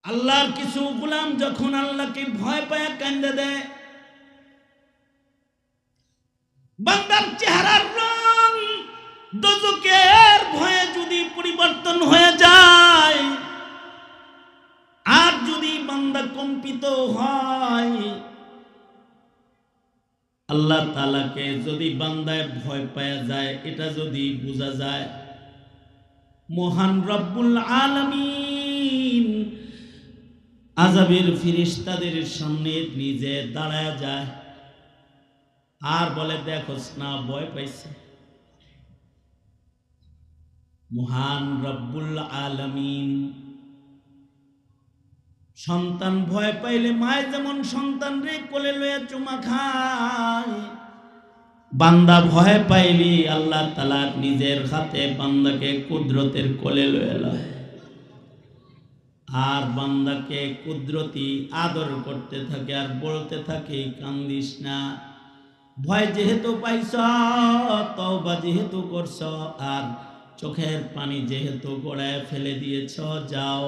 আল্লাহর কিছু গোলাম যখন আল্লাহকে ভয় পায় কান্দে দেয়, বান্দার চেহারার রং দোজখের ভয়ে যদি পরিবর্তন হয়ে যায়, আর যদি বান্দা কম্পিত হয়, আল্লাহ তাআলাকে যদি বান্দায় ভয় পাওয়া যায়, এটা যদি বোঝা যায়, মহান রব্বুল আলামিন আযাবের ফেরেশতাদের সামনে নিজে দাঁড়ায় যায় আর বলে, দেখোস না ভয় পাইছে। মহান রব্বুল আলামিন সন্তান ভয় পাইলে মায় যেমন সন্তান রে কোলে লয়ে চুমা খায়, বান্দা ভয় পাইলে আল্লাহ তাআলা নিজের হাতে বান্দাকে কুদরতের কোলে লয়ে লয় আর বান্দাকে কুদরতি আদর করতে থাকে আর বলতে থাকে, কান্দিস না, ভয় যেহেতু পাইছ, তওবা যেহেতু করছ, আর চোখের পানি যেহেতু গড়ায় ফেলে দিয়েছ, যাও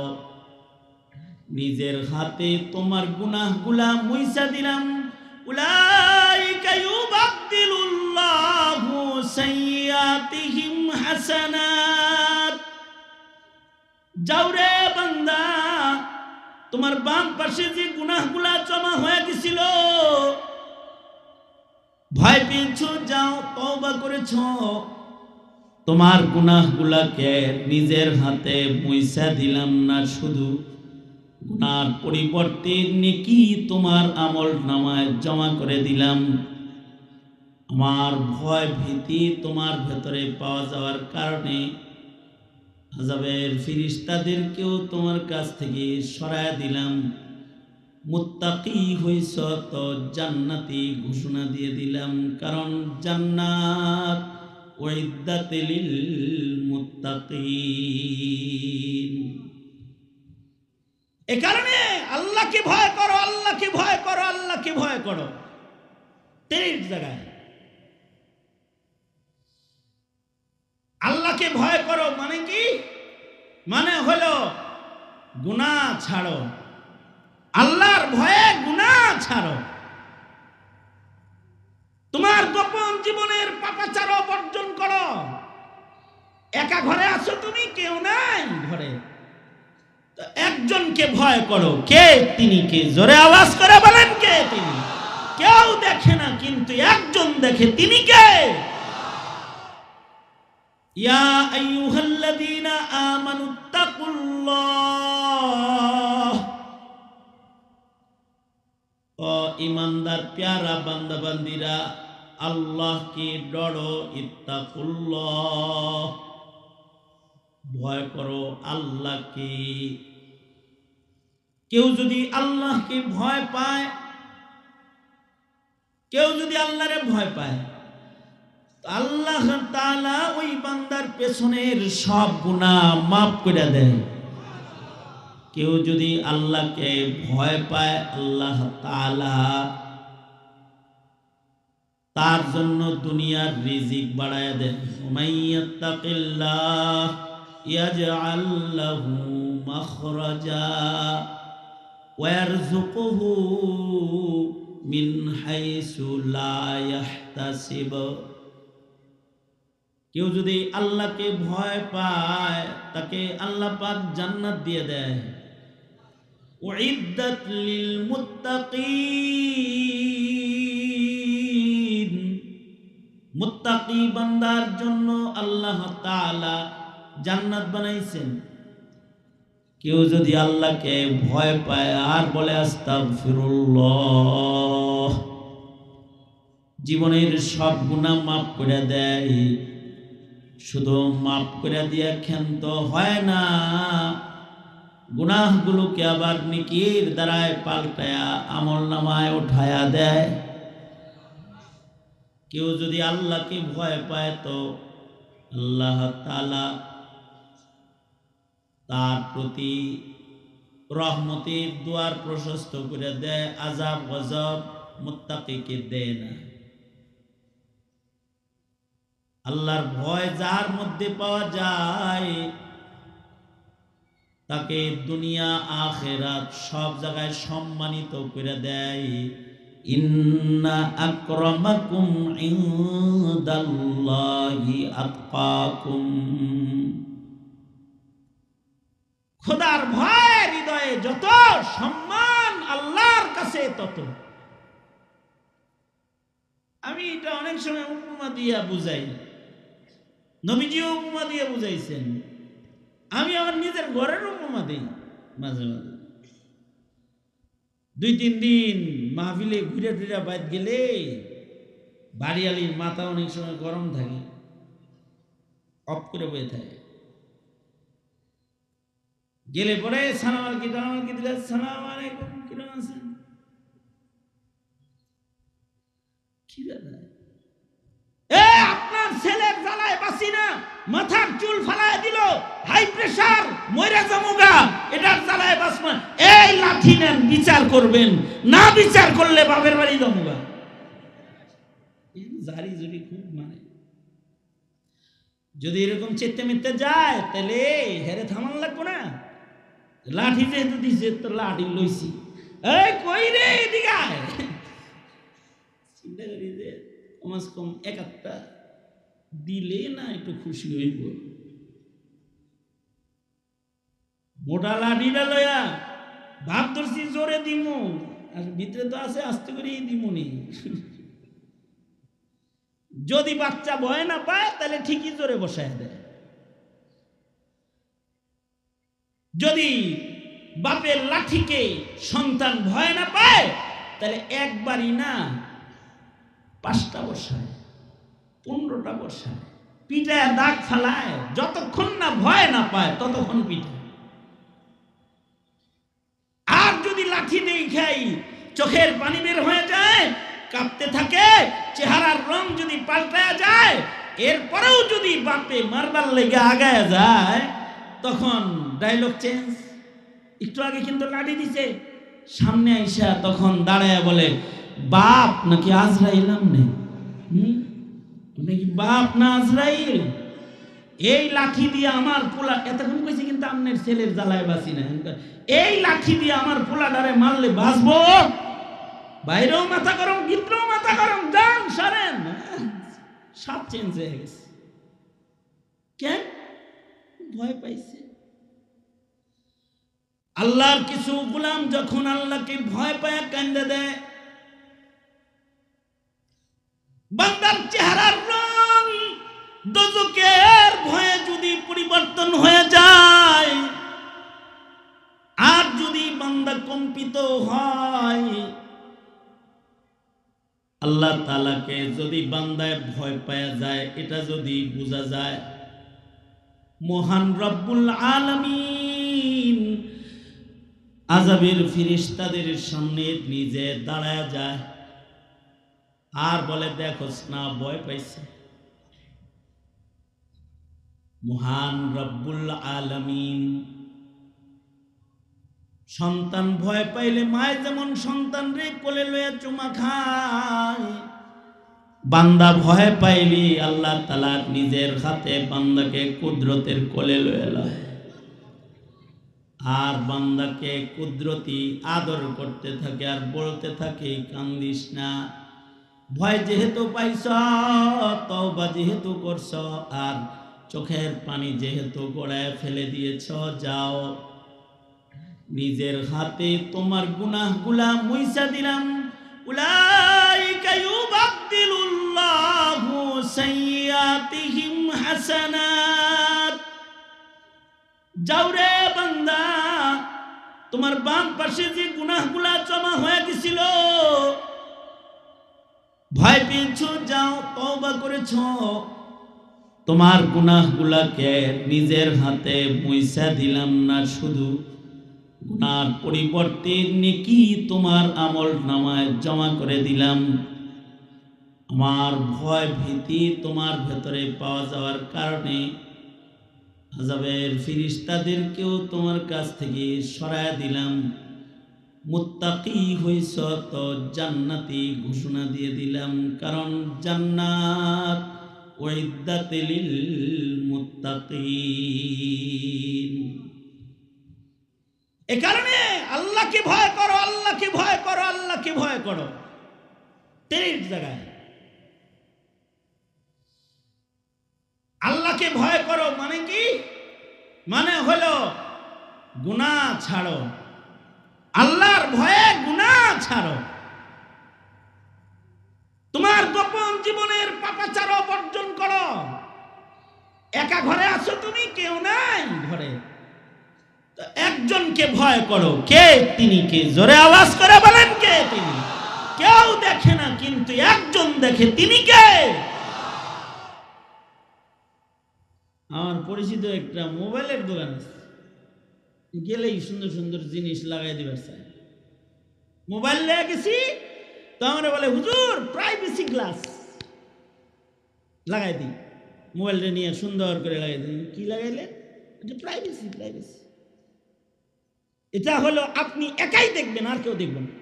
নিজের হাতে তোমার গুনাহগুলা মুইছা দিলাম। উলাইকা ইউবাদদিলুল্লাহু সাইয়্যাতিহিম হাসানাত। যাও রে বান্দা, তোমার বাম পাশে যে গুনাহগুলা জমা হয়ে গেছিল, ভয় পেয়েছ, যাও তওবা করেছ, তোমার গুনাহগুলাকে নিজের হাতে মুইছা দিলাম না, শুধু গুনার পরিবর্তে নেকি তোমার আমল নামায় জমা করে দিলাম। আমার ভয় ভীতি তোমার ভেতরে পাওয়া যাওয়ার কারণে আযাবের ফেরেশতাদেরকেও তোমার কাছ থেকে সরায় দিলাম। মুত্তাকি হইছ তো জান্নাতি ঘোষণা দিয়ে দিলাম, কারণ জান্নাত উইদ্দাত লিল মুত্তাকিন। এ কারণে আল্লাহকে ভয় করো, আল্লাহকে ভয় করো, আল্লাহকে ভয় করো। ৩ জায়গায় আল্লাহকে ভয় করো মানে কি? মানে হলো গুনাহ ছাড়ো, আল্লাহর ভয়ে গুনাহ ছাড়ো। তোমার গোপন জীবনের পাপাচার বর্জন করো। একা ঘরে আছো তুমি, কেউ নাই ঘরে, তো একজনকে ভয় করো। কে তিনি? কে? জোরে আওয়াজ করে বলেন, কে তিনি? কেউ দেখে না, কিন্তু একজন দেখে, তিনি কে? ইয়া আইয়ুহাল্লাযীনা আমানুত্তাকুল্লাহ। ও ঈমানদার প্যারা বান্দা বান্দিরা, আল্লাহকে ডরো। ইত্তাকুল্লাহ, ভয় করো আল্লাহকে। কেউ যদি আল্লাহকে ভয় পায়, কেউ যদি আল্লাহরে ভয় পায়, আল্লাহ তাআলা ওই বান্দার পেছনের সব গুনাহ মাফ করে দেয়। কেউ যদি আল্লাহকে ভয় পায়, আল্লাহ তাআলা তার জন্য দুনিয়ার রিজিক বাড়ায় দেন। মাইয়াত্তাকিল্লাহ ইয়াজআল লাহু মাখরাজা ওয়া ইয়ারযুকুহু মিন হাইসু লা ইয়াহতাসিব। কেউ যদি আল্লাহকে ভয় পায়, তাকে আল্লাহ পাক জান্নাত দিয়ে দেয়। উইদ্দাত লিল মুত্তাকিন, মুত্তাকি বান্দার জন্য আল্লাহ তাআলা জান্নাত বানাইছেন। কেউ যদি আল্লাহকে ভয় পায় আর বলে আস্তাগফিরুল্লাহ, জীবনের সব গুনাহ মাফ করে দেয়। শুধু মাফ করে দিয়া ক্ষান্ত হয় না, গুনাহগুলোকে আবার নেকির দ্বারায় পাল্টায়া আমল নামায় উঠায়া দেয়। কেউ যদি আল্লাহকে ভয় পায়, তো আল্লাহ তাআলা তার প্রতি রহমতের দুয়ার প্রশস্ত করে দেয়। আযাব গজব মুত্তাকিকে দেয় না। আল্লাহর ভয় যার মধ্যে পাওয়া যায়, তাকে দুনিয়া আখিরাত সব জায়গায় সম্মানিত করে দেয়। ইন্না আকরামাকুম ইনদাল্লাহি আতকাকুম। খোদার ভয় হৃদয়ে যত, সম্মান আল্লাহর কাছে তত। আমি এটা অনেক সময় উপমা দিয়া বুঝাই, নবীজিও উপমা দিয়ে বুঝাইছেন, আমি আমার নিজের ঘরের উপমা দিই মাঝে মাঝে। 2-3 দিন মাহফিলে ঘুরে টুরে বাইত গেলে বাড়িয়ালির মাথা অনেক সময় গরম থাকে, অফ করে বয়ে থাকে। গেলে পরে সালাম আলাইকুম দিলে, সালাম আলাইকুম, কিরকম আছেন? কি ব্যাপার? আপনার ছেলের জ্বালায় বাঁচি না, মাথার চুল ফালায় দিল, হাই প্রেসার, মরে যামুগা, এটার জ্বালায় বাঁচমা। এই লাঠি নেন, বিচার করবেন, না বিচার করলে বাপের বাড়ি যামুগা। জারি জুরি খুব মানে, যদি এরকম চেতে মিতে যায় তাহলে হেরে থামান লাগবো না। লাঠি যেহেতু দিছে তো লাঠি লইছি, এই কই রে এদিকে আয়। চিন্তা করি যে কমাস কম এক একটা দিলে না একটু খুশি হইব। মোটা লাঠিটা লইয়া ভাব ধরছি জোরে দিমু, আর ভিতরে তো আছে আস্তে করেই দিমুনি। যদি বাচ্চা ভয় না পায় তাহলে ঠিকই জোরে বসায় দেয়। যদি বাপের লাঠিকে সন্তান ভয় না পায় তাহলে একবারই না 5টা বসায়, 15টা বসায়, পিঠায় দাগ ফালায়, যতক্ষণ না ভয় না পায় ততক্ষণ পিঠায়। আর যদি লাঠি নেই খাই চোখের পানি বের হয়ে যায়, কাঁপতে থাকে, চেহারার রং যদি পাল্টায় যায়, এরপরেও যদি বাপে মারবার লেগে আগায় যায়, তখন ডায়লগ চেঞ্জ। একটু আগে কিন্তু লাঠি দিছে, সামনে আইসা তখন দাঁড়ায় বলে, বাপ নাকি আজরাইল? আমনে নাকি বাপ না আজরাইল? এই লাঠি দিয়ে আমার পোলা, এতক্ষণ কইছে কিন্তু আমনের ছেলের জ্বালায় বাঁচি না, এই লাঠি দিয়ে আমার পোলাটারে মারলে বাঁচবো? বাইরেও মাথা গরম, ভিতরেও মাথা গরম, যান সারেন। সব চেঞ্জ হয়ে গেছে। কেন? ভয় পাইছে। আল্লাহর কিছু গোলাম যখন আল্লাহকে ভয় পায় কান্দে দেয়, বান্দার চেহারার রং দোজখের ভয়ে যদি পরিবর্তন হয়ে যায়, আর যদি বান্দা কম্পিত হয়, আল্লাহ তাআলাকে যদি বান্দায় ভয় পাওয়া যায়, এটা যদি বোঝা যায়, মহান রব্বুল আলামিন আযাবের ফেরেশতাদের সামনে নিজে দাঁড়ায় যায় আর বলে, দেখোস না ভয় পাইছে। মহান রব্বুল আলামিন সন্তান ভয় পাইলে মায় যেমন সন্তান রে কোলে লইয়া চুমা খায়, বান্দা ভয় পাইলে আল্লাহ তাআলা নিজের হাতে বান্দাকে কুদরতের কোলে লইয়া লয়, আর বান্দাকে কুদরতি আদর করতে থাকে আর বলতে থাকে, কান্দিস না। ভয় যেহেতু পাইছ, তওবা যেহেতু করছ, আর চোখের পানি যেহেতু গড়ায় ফেলে দিয়েছ, যাও, নিজের হাতে তোমার গুনাহগুলা মুইছা দিলাম। উলাইকা ইউবাদদিলুল্লাহু সাইয়্যাতিহিম হাসানাত। যাও রে বান্দা, তোমার বাম পাশে যে গুনাহগুলা জমা হয়ে গেছিল, ভয় পেয়েছ, যাও, তওবা করেছ, তোমার গুনাহগুলাকে নিজের হাতে মুইছা দিলাম না, শুধু গুনার পরিবর্তে নেকি তোমার আমল নামায় জমা করে দিলাম। আমার ভয় ভীতি তোমার ভেতরে পাওয়া যাওয়ার কারণে আযাবের ফেরেশতাদেরকেও তোমার কাছ থেকে সরায় দিলাম। মুত্তাকি হইছ তো জান্নাতি ঘোষণা দিয়ে দিলাম, কারণ জান্নাত উইদ্দাত লিল মুত্তাকিন। এ কারণে আল্লাহকে ভয় করো, আল্লাহকে ভয় করো, আল্লাহকে ভয় করো। 30 জায়গায় আল্লাহকে ভয় করো মানে কি? মানে হলো গুনাহ ছাড়ো, আল্লাহর ভয়ে গুনাহ ছাড়ো। তোমার গোপন জীবনের পাপাচার বর্জন করো। একা ঘরে আছো তুমি, কেউ নাই ঘরে, তো একজনকে ভয় করো। কে তিনি? কে? জোরে আওয়াজ করে বলেন, কে তিনি? কেউ দেখে না কিন্তু একজন দেখে, তিনি কে? আমার পরিচিত একটা মোবাইলের দোকান আছে, গেলেই সুন্দর সুন্দর জিনিস লাগাই দিবার চাই। মোবাইল নিয়ে গেছি তো আমরা বলে, হুজুর প্রাইভেসি গ্লাস লাগাই দিই। মোবাইলটা নিয়ে সুন্দর করে লাগাই দিই। কি লাগাইলেন? এটা প্রাইভেসি। প্রাইভেসি এটা হলো আপনি একাই দেখবেন, আর কেউ দেখবেন না।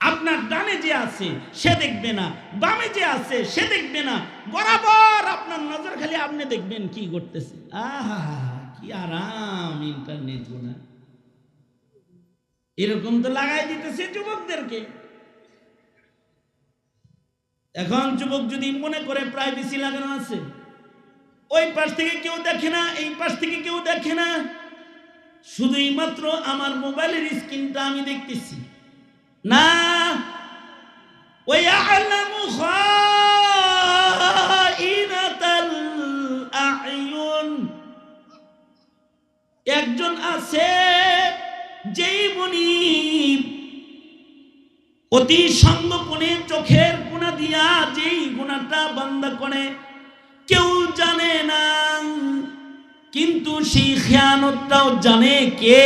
আপনার ডানে যে আছে সে দেখবে না, বামে যে আছে সে দেখবে না, বরাবর আপনার নজর খালি আপনি দেখবেন কি করতেছে। আহা, কি আরাম ইন্টারনেট গুনা। এরকম তো লাগাই দিতেছে যুবকদেরকে। এখন যুবক যদি মনে করে প্রাইভেসি লাগানো আছে, ওই পাশ থেকে কেউ দেখে না, এই পাশ থেকে কেউ দেখে না, শুধুই মাত্র আমার মোবাইলের স্ক্রিনটা আমি দেখতেছি না। ওয়ায়ালামু খাইনাতাল আ'য়ুন, একজন আছে যেই মনিব অতি সংগোপনে চোখের কোণা দিয়া যেই গুনাহটা বান্দা করে কেউ জানে না, কিন্তু সেই খেয়ানতটাও জানে কে?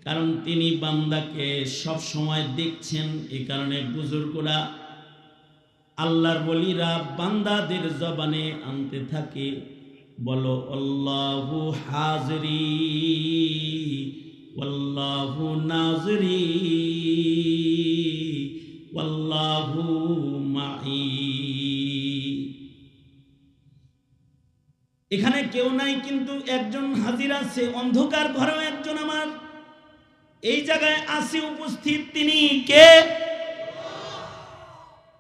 কারণ তিনি বান্দাকে সব সময় দেখছেন। এই কারণে বুজুর্গরা, আল্লাহর ওলিরা বান্দাদের জবানে আনতে থাকে, বলো আল্লাহু হাজিরি ওয়াল্লাহু নাজিরি ওয়াল্লাহু মাই। এখানে কেউ নাই কিন্তু একজন হাজির আছে, অন্ধকার ঘরেও একজন আমার এই জায়গায় আছে উপস্থিত। তিনি কে?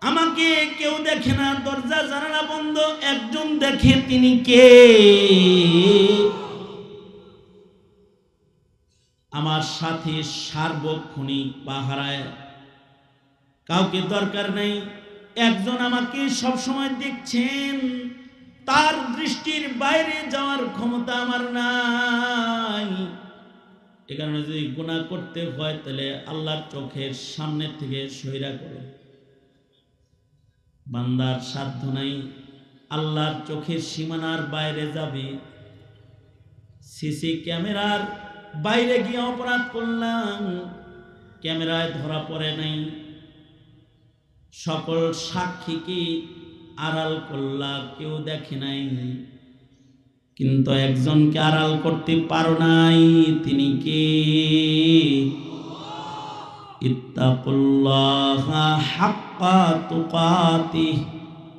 আমাকে কেউ দেখে না, দরজা জানালা বন্ধ, একজন দেখে, তিনি কে? আমার সাথে সার্বক্ষণিক পাহারায়, কাউকে দরকার নেই, একজন আমাকে সব সময় দেখছেন। তার দৃষ্টির বাইরে যাওয়ার ক্ষমতা আমার নাই। এ কারণে যদি গুনাহ করতে হয় তাহলে আল্লাহর চোখের সামনে থেকে সইরা করো। বান্দার সাধ্য নাই, আল্লাহর চোখের সীমানার বাইরে যাবে। সিসি ক্যামেরার বাইরে গিয়ে অপরাধ করলাম, ক্যামেরায় ধরা পড়ে নাই, সকল সাক্ষীকে আড়াল করলা, কেউ দেখে নাই, কিন্তু একজনকে আড়াল করতে পারো নাই, তিনি কে? ইত্তাকুল্লাহা হাক্কা তুকাতিহ,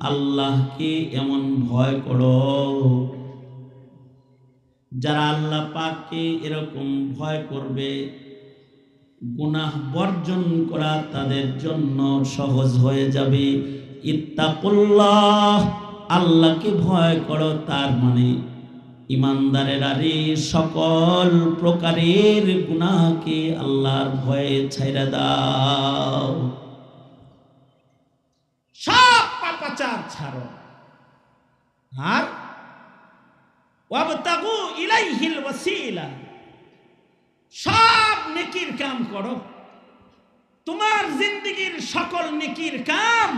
আল্লাহকে এমন ভয় করো। যারা আল্লাহ পাককে এরকম ভয় করবে, গুনাহ বর্জন করা তাদের জন্য সহজ হয়ে যাবে। ইত্তাকুল্লাহ, আল্লাহকে ভয় করো, তার মানে ইমানদারেরা রে সকল প্রকারের গুনাহকে আল্লাহর ভয়ে ছাইরা দাও, সব পাপাচার ছাড়ো, আর ওয়াবতাগু ইলাইহিল ওয়াসিলা, সব নেকির কাম করো। তোমার জিন্দেগীর সকল নেকির কাম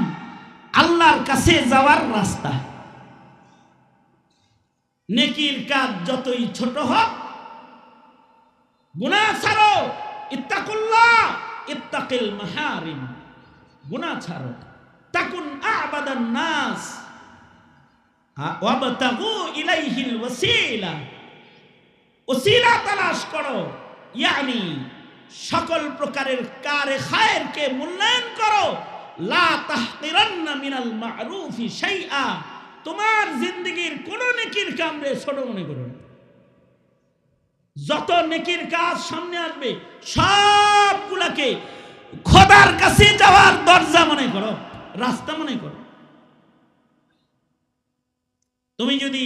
আল্লাহর কাছে যাওয়ার রাস্তা। নেকির কাজ যতই ছোট হোক, গুনাহ ছাড়ো। ইত্তাকুল্লাহ ইত্তাকিল মাহারিম, গুনাহ ছাড়ো। তাকুন আ'বাদান নাস ওয়াবতাগু ইলাইহিল ওয়াসিলা, ওসিলা তালাশ করো, ইয়ানি সকল প্রকারের কারে খায়রকে মূল্যায়ন করো। লা তাহকিরান্না মিনাল মা'রুফি শাইআ, তোমার জিন্দগির কোন নেকির কামরে ছোট মনে করো না। যত নেকির কাজ সামনে আসবে সবগুলাকে খোদার কাছে যাওয়ার দরজা মনে করো, রাস্তা মনে করো। তুমি যদি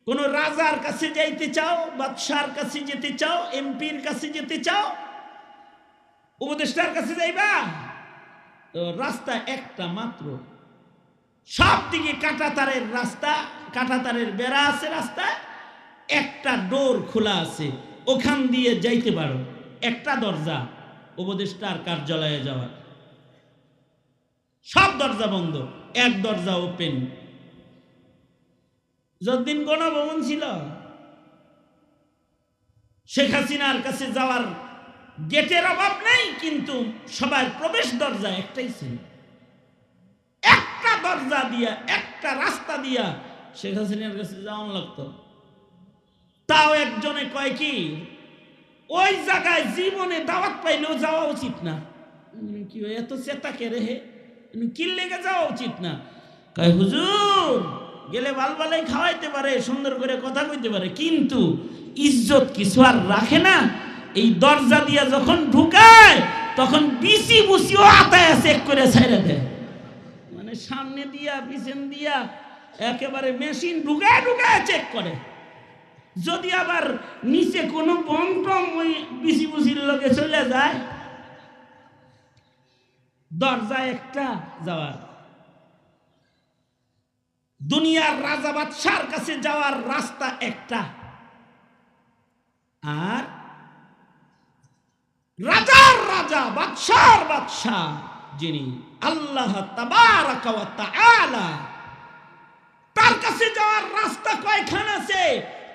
কোন রাজার কাছে যাইতে চাও, বাদশার কাছে যেতে চাও, এমপির কাছে যেতে চাও, উপদেষ্টার কাছে যাইবা, তো রাস্তা একটা মাত্র, সব দিকে কাঁটাতারের রাস্তা, কাঁটাতারের বেড়া আছে, রাস্তা একটা ডোর খোলা আছে, ওখান দিয়ে যাইতে পারো। একটা দরজা, উপদেষ্টার কার্যালয়ে যাওয়ার। সব দরজা বন্ধ, এক দরজা ওপেন। যতদিন গণভবন ছিল, শেখ হাসিনার কাছে যাওয়ার গেটের অভাব নেই, কিন্তু সবার প্রবেশ দরজা একটাই ছিল। একটা দরজা দিয়া, একটা রাস্তা দিয়া শেখ হাসিনার কাছে যাওয়া লাগতো। তাও একজনে কয় কি, ওই জায়গায় জীবনে দাওয়াত পাইলেও যাওয়া উচিত না। কি এত চেতা কে রে, কি লেগে যাওয়া উচিত না? কয় হুজুর গেলে বালবালাই খাওয়াইতে পারে, সুন্দর করে কথা কইতে পারে, কিন্তু ইজ্জত কিছু আর রাখে না। এই দরজা দিয়া যখন ঢুকায় তখন বিসি বুসিও আতায় চেক করে ছেড়ে দেয়। মানে সামনে দিয়া পিছন দিয়া একেবারে মেশিন ঢুকায় ঢুকায় চেক করে। যদি আবার নিচে কোনো বন্টম ওই বিসি বুসির লোকে চলে যায়, দরজা একটা যাওয়ার। দুনিয়ার রাজা বাদশার কাছে যাওয়ার রাস্তা একটা, আর রাজার রাজা বাদশার বাদশাহ যিনি আল্লাহ তাবারাকা ওয়া তাআলা, তার কাছে যাওয়ার রাস্তা কয়খানা আছে?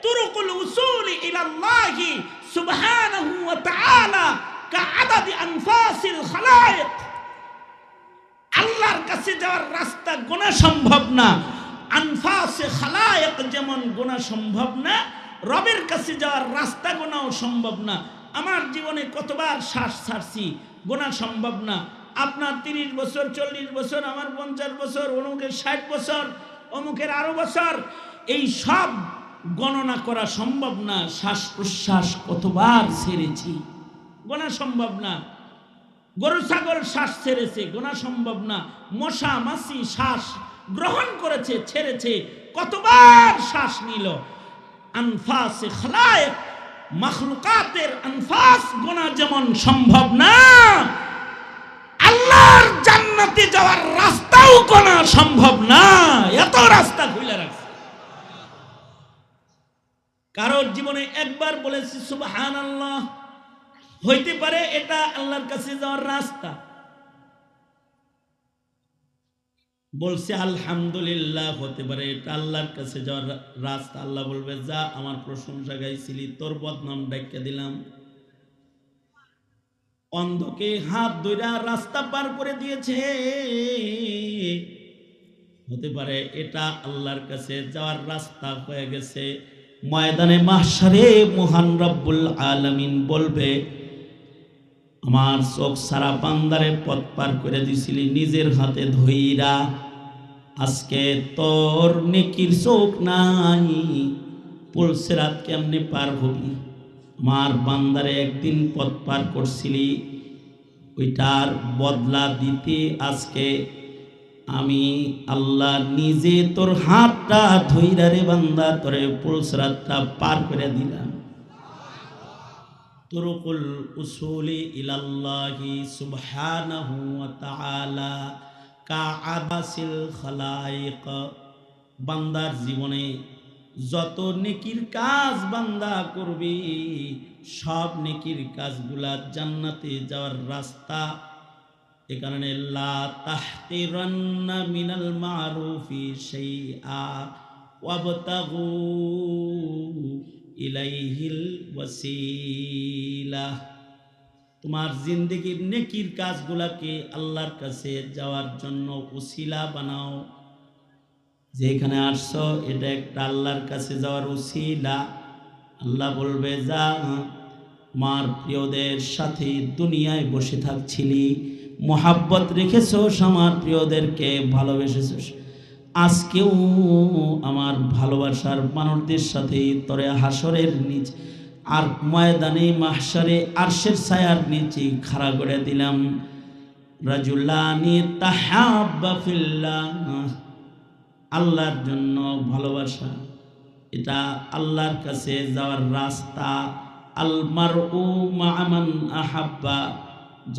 তুরুকুল উসুল ইলাল্লাহি সুবহানাহু ওয়া তাআলা কাআদাদি আনফাসিল খালায়েক। আল্লাহর কাছে যাওয়ার রাস্তা গোনা সম্ভব না, আনফাসে খালায়েক যেমন গোনা সম্ভব না, রবের কাছে যাওয়ার রাস্তা গোনাও সম্ভব না। আমার জীবনে কতবার শ্বাস ছাড়ছি, গোনা সম্ভব না। আপনার 30 বছর, 40 বছর, আমার 50 বছর, অমুকের 60 বছর, অমুকের আরো বছর, এই সব গণনা করা সম্ভব না। শ্বাস প্রশ্বাস কতবার ছেড়েছি, গোনা সম্ভব না। গরু ছাগল শ্বাস ছেড়েছে, গোনা সম্ভব না। মশা মাছি শ্বাস গ্রহণ করেছে, ছেড়েছে, কতবার শ্বাস নিল। আনফাসে খালায়েক, মাখলুকাতের আনফাস গোনা যেমন সম্ভব না, আল্লাহর জান্নাতে যাওয়ার রাস্তাও গোনা সম্ভব না। এত রাস্তা খুলে রাখছে। কারোর জীবনে একবার বলেছি সুবহানাল্লাহ, হইতে পারে এটা আল্লাহর কাছে যাওয়ার রাস্তা। বলছে আলহামদুলিল্লাহ, হতে পারে এটা আল্লাহর কাছে যাওয়ার রাস্তা। আল্লাহ বলবে, যা আমার প্রশংসা গাইছিলি, তোর বদনাম ডাইকা দিলাম। অন্ধকে হাত ধইরা রাস্তা পার করে দিয়েছে, হতে পারে এটা আল্লাহর কাছে যাওয়ার রাস্তা হয়ে গেছে। ময়দানে মাহশারে মহান রব্বুল আলামিন বলবে, আমার চোখ সারা বান্দারে পথ পার করে দিছিলি নিজের হাতে ধইরা, আজকে তোর নেকির চোখ নাই, পুলসিরাত কেমনে পার হবি? আমার বান্দারে একদিন পথ পার করছিলি, ওইটার বদলা দিতে আজকে আমি আল্লাহ নিজে তোর হাতটা ধইরা রে বান্দা, তোরে পুলসিরাতটা পার করে দিলাম। তুরুকুল উসুলি ইলাল্লাহি সুবহানাহু ওয়া তাআলা কাআবাসিল খালায়েক। বান্দার জীবনে যত নেকির কাজ বান্দা করবি, সব নেকির কাজগুলা জান্নাতে যাওয়ার রাস্তা। এ কারণে লা তাহতিরান্না মিনাল মারুফি শাইআ ওয়াবতাগু ইলাইহিল ওয়াসিলা। তোমার জিন্দেগির নেকির কাজগুলাকে আল্লাহর কাছে যাওয়ার জন্য উসিলা বানাও। যেখানে আসছো এটা একটা আল্লাহর কাছে যাওয়ার উসিলা। আল্লাহ বলবে, যা আমার প্রিয়দের সাথে দুনিয়ায় বসে থাকছিলি, মোহাব্বত রেখেছো, আমার প্রিয়দেরকে ভালোবেসেছো, আজকেও আমার ভালোবাসার মানুষদের সাথে তরে হাসরের নিচে আর ময়দানে মাহশারে আরশের ছায়ার নিচে খাড়া করে দিলাম। রাজুলানি তাহাব্বা ফিল্লাহ, আল্লাহর জন্য ভালোবাসা, এটা আল্লাহর কাছে যাওয়ার রাস্তা। আল মারউ মা মান আহাব্বা,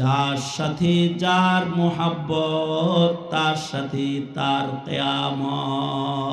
যার সাথে যার মোহাব্বত তার সাথে তার কিয়ামত।